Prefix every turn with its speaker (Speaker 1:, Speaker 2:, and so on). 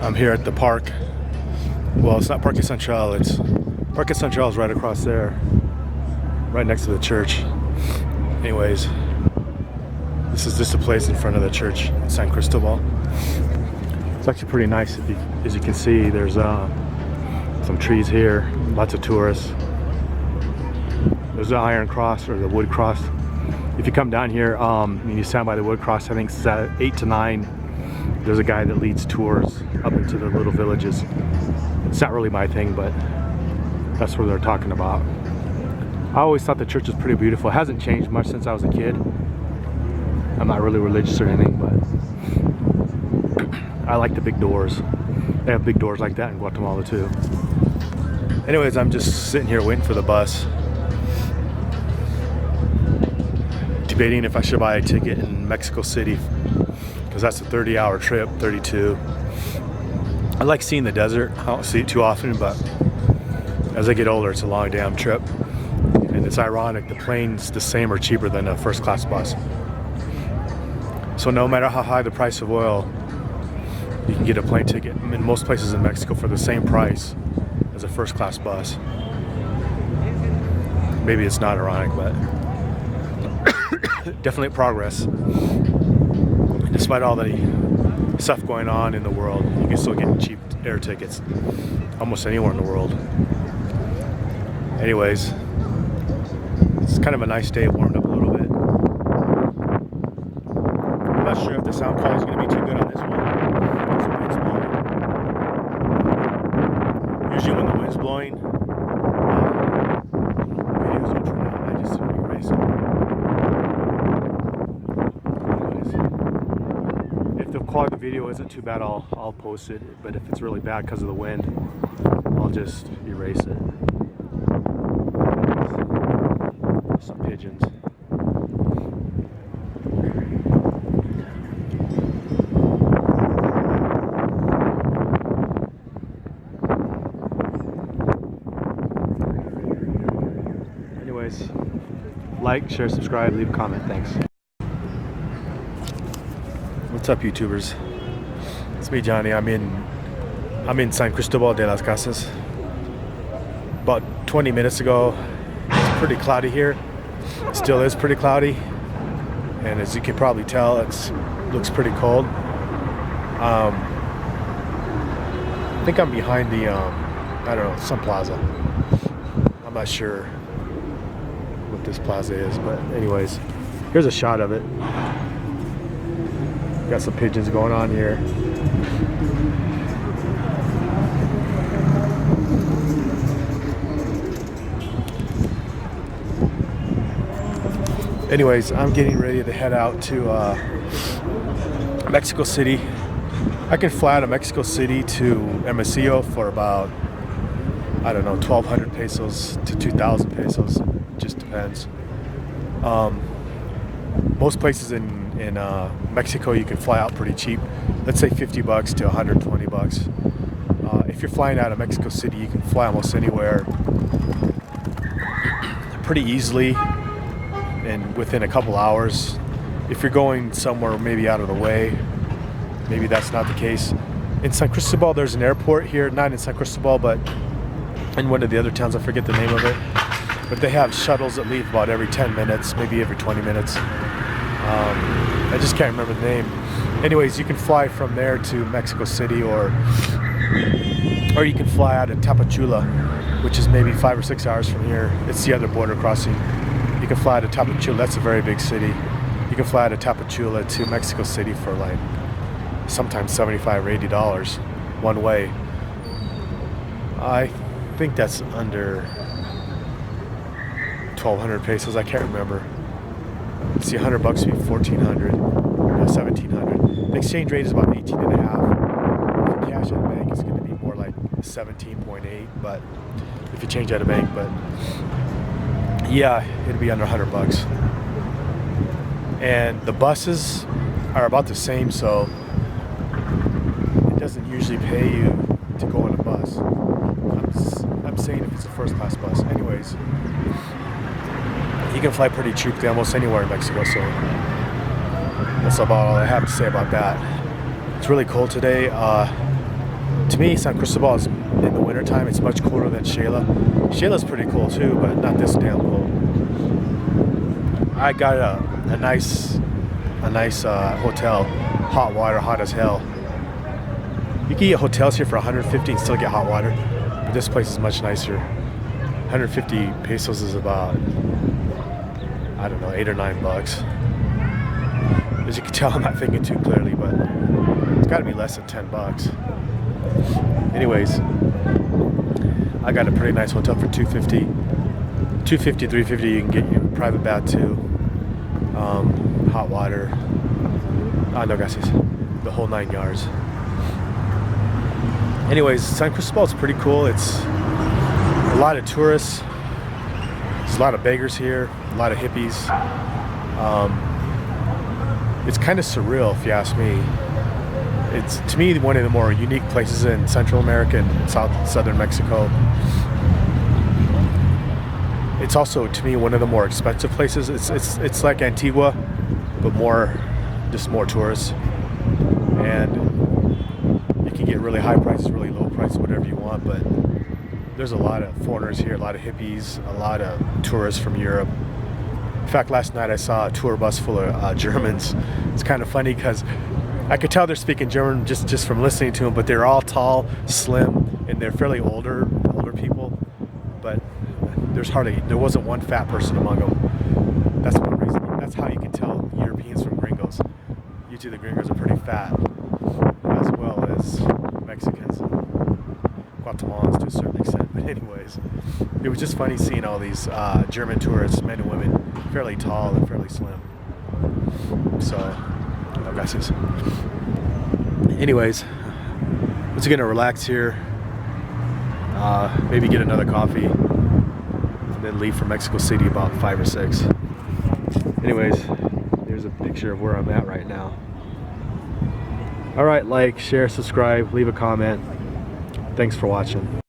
Speaker 1: I'm here at the park. Well, it's not Parque Central. It's Parque Central is right across there, right next to the church. Anyways, this is just a place in front of the church, San Cristobal. It's actually pretty nice. As you can see, there's some trees here, lots of tourists. There's the Iron Cross or the Wood Cross. If you come down here and you stand by the Wood Cross, I think it's at 8 to 9. There's a guy that leads tours up into the little villages. It's not really my thing, but that's what they're talking about. I always thought the church was pretty beautiful. It hasn't changed much since I was a kid. I'm not really religious or anything, but I like the big doors. They have big doors like that in Guatemala too. Anyways, I'm just sitting here waiting for the bus. Debating if I should buy a ticket in Mexico City, because that's a 30-hour trip, 32. I like seeing the desert. I don't see it too often, but as I get older, it's a long damn trip. And it's ironic, the plane's the same or cheaper than a first class bus. So no matter how high the price of oil, you can get a plane ticket in most places in Mexico for the same price as a first class bus. Maybe it's not ironic, but definitely progress. Despite all the stuff going on in the world, you can still get cheap air tickets almost anywhere in the world. Anyways, it's kind of a nice day. It warmed up a little bit. I'm not sure if the sound quality is going to be too good on this one. The wind's blowing. Usually when the wind's blowing, videos don't turn on. I just erase it. If the quality of the video isn't too bad, I'll post it. But if it's really bad because of the wind, I'll just erase it. Some pigeons. Anyways, like, share, subscribe, leave a comment. Thanks. What's up, YouTubers? It's me, Johnny. I'm in San Cristobal de las Casas. About 20 minutes ago, it's pretty cloudy here. It still is pretty cloudy, and as you can probably tell, it looks pretty cold. I think I'm behind the I don't know, some plaza. I'm not sure what this plaza is, but anyways, here's a shot of it. Got some pigeons going on here. Anyways, I'm getting ready to head out to Mexico City. I can fly out of Mexico City to Hermosillo for about, I don't know, 1,200 pesos to 2,000 pesos. It just depends. Most places in Mexico you can fly out pretty cheap. Let's say $50 to $120. If you're flying out of Mexico City, you can fly almost anywhere pretty easily and within a couple hours. If you're going somewhere maybe out of the way, maybe that's not the case. In San Cristobal, there's an airport here, not in San Cristobal, but in one of the other towns, I forget the name of it. But they have shuttles that leave about every 10 minutes, maybe every 20 minutes. I just can't remember the name. Anyways, you can fly from there to Mexico City, or you can fly out of Tapachula, which is maybe 5 or 6 hours from here. It's the other border crossing. You can fly to Tapachula. That's a very big city. You can fly to Tapachula to Mexico City for like sometimes $75 or $80 one way. I think that's under 1,200 pesos. I can't remember. Let's see, $100 would be 1,400, 1,700. The exchange rate is about 18.5. If you cash at a bank, it's going to be more like 17.8. But if you change at a bank, but yeah, it'd be under $100. And the buses are about the same, so it doesn't usually pay you to go on a bus. I'm saying if it's a first class bus. Anyways, you can fly pretty cheap to almost anywhere in Mexico, so that's about all I have to say about that. It's really cold today. To me, San Cristobal is in the wintertime. It's much cooler than Shayla. Shayla's pretty cool too, but not this damn cool. I got a nice hotel, hot water, hot as hell. You can get hotels here for 150 and still get hot water, but this place is much nicer. 150 pesos is about, I don't know, $8 or $9. As you can tell, I'm not thinking too clearly, but it's got to be less than $10. Anyways, I got a pretty nice hotel for $250. $250, $350. You can get your private bath too, hot water. No, guys, the whole 9 yards. Anyways, San Cristobal is pretty cool. It's a lot of tourists. There's a lot of beggars here, a lot of hippies. It's kind of surreal, if you ask me. It's, to me, one of the more unique places in Central America and southern Mexico. It's also, to me, one of the more expensive places. It's like Antigua, but more tourists. And you can get really high prices, really low prices, whatever you want, but there's a lot of foreigners here, a lot of hippies, a lot of tourists from Europe. In fact, last night I saw a tour bus full of Germans. It's kind of funny because I could tell they're speaking German just from listening to them, but they're all tall, slim, and they're fairly older people. But there wasn't one fat person among them. That's one reason. That's how you can tell Europeans from gringos. Usually the gringos are pretty fat, as well as Mexicans and Guatemalans to a certain extent. But anyways, it was just funny seeing all these German tourists, men and women, fairly tall and fairly slim. So, guys. Anyways, I'm just gonna relax here. Maybe get another coffee, and then leave for Mexico City about 5 or 6. Anyways, here's a picture of where I'm at right now. All right, like, share, subscribe, leave a comment. Thanks for watching.